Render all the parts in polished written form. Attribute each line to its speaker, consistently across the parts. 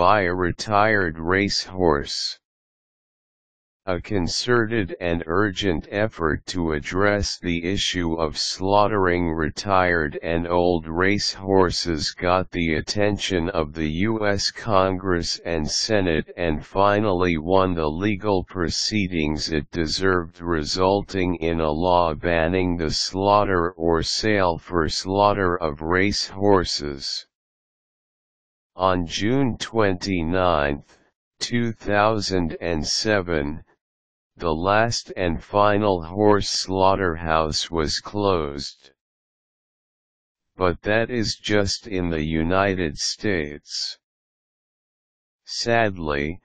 Speaker 1: buy a retired racehorse. A concerted and urgent effort to address the issue of slaughtering retired and old racehorses got the attention of the U.S. Congress and Senate and finally won the legal proceedings it deserved, resulting in a law banning the slaughter or sale for slaughter of racehorses. On June 29, 2007, the last and final horse slaughterhouse was closed. But that is just in the United States. Sadly,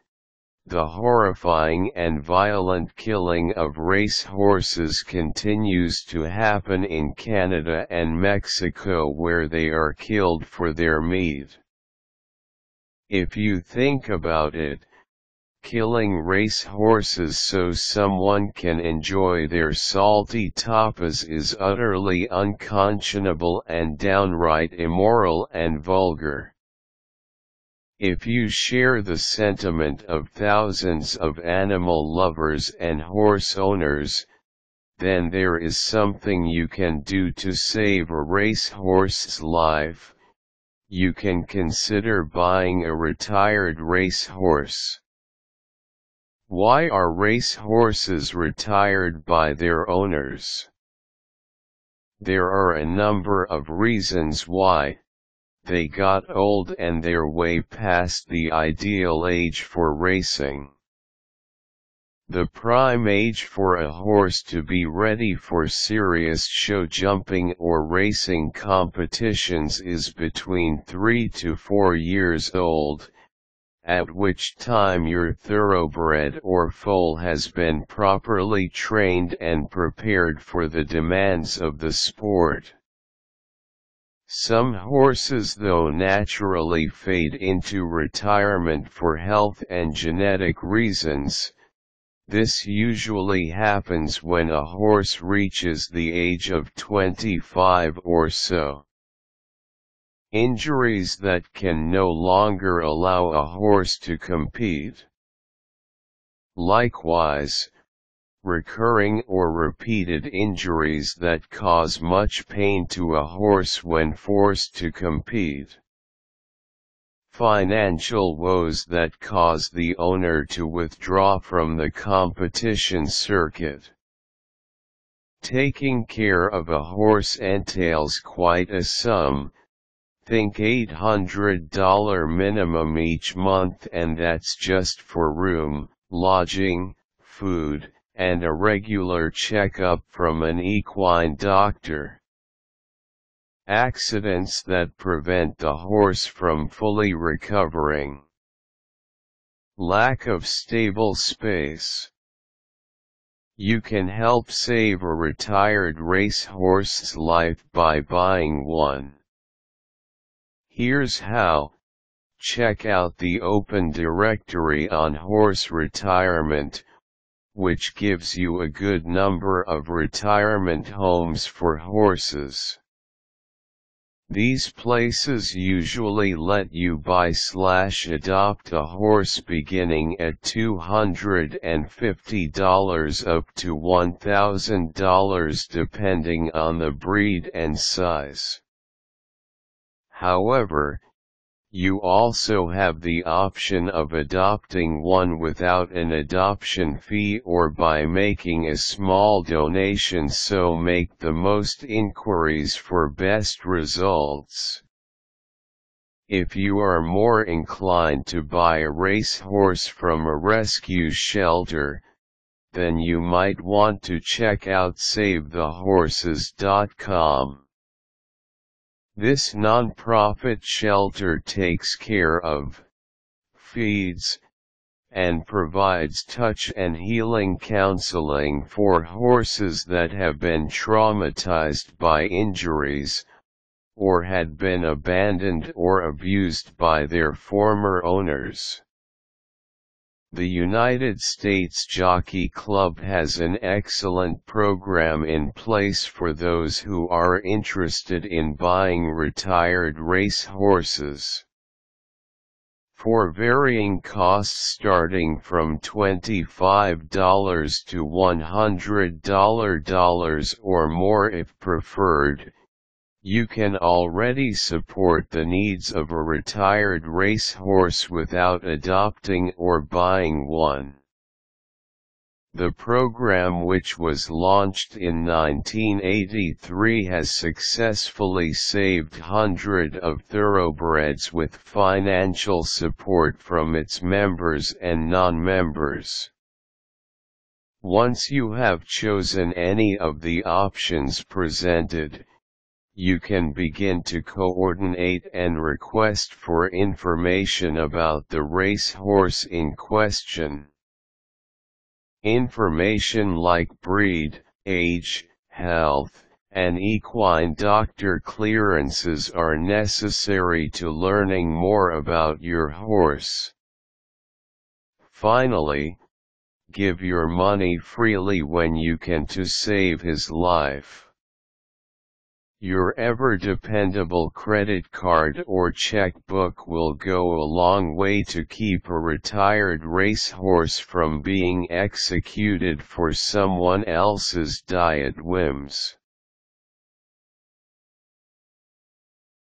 Speaker 1: the horrifying and violent killing of racehorses continues to happen in Canada and Mexico, where they are killed for their meat. If you think about it, killing racehorses so someone can enjoy their salty tapas is utterly unconscionable and downright immoral and vulgar. If you share the sentiment of thousands of animal lovers and horse owners, then there is something you can do to save a racehorse's life. You can consider buying a retired racehorse. Why are racehorses retired by their owners? There are a number of reasons why. They got old and they're way past the ideal age for racing. The prime age for a horse to be ready for serious show jumping or racing competitions is between 3 to 4 years old, at which time your thoroughbred or foal has been properly trained and prepared for the demands of the sport. Some horses, though, naturally fade into retirement for health and genetic reasons. This usually happens when a horse reaches the age of 25 or so. Injuries that can no longer allow a horse to compete. Likewise, recurring or repeated injuries that cause much pain to a horse when forced to compete. Financial woes that cause the owner to withdraw from the competition circuit. Taking care of a horse entails quite a sum. Think $800 minimum each month, and that's just for room, lodging, food, and a regular checkup from an equine doctor. Accidents that prevent the horse from fully recovering. Lack of stable space. You can help save a retired racehorse's life by buying one. Here's how. Check out the Open Directory on Horse Retirement, which gives you a good number of retirement homes for horses. These places usually let you buy/adopt a horse beginning at $250 up to $1,000 depending on the breed and size. However, you also have the option of adopting one without an adoption fee or by making a small donation, so make the most inquiries for best results. If you are more inclined to buy a racehorse from a rescue shelter, then you might want to check out SaveTheHorses.com. This non-profit shelter takes care of, feeds, and provides touch and healing counseling for horses that have been traumatized by injuries, or had been abandoned or abused by their former owners. The United States Jockey Club has an excellent program in place for those who are interested in buying retired racehorses. for varying costs starting from $25 to $100 or more if preferred. You can already support the needs of a retired racehorse without adopting or buying one. The program, which was launched in 1983, has successfully saved hundreds of thoroughbreds with financial support from its members and non-members. Once you have chosen any of the options presented, you can begin to coordinate and request for information about the racehorse in question. Information like breed, age, health, and equine doctor clearances are necessary to learning more about your horse. Finally, give your money freely when you can to save his life. Your ever-dependable credit card or checkbook will go a long way to keep a retired racehorse from being executed for someone else's diet whims.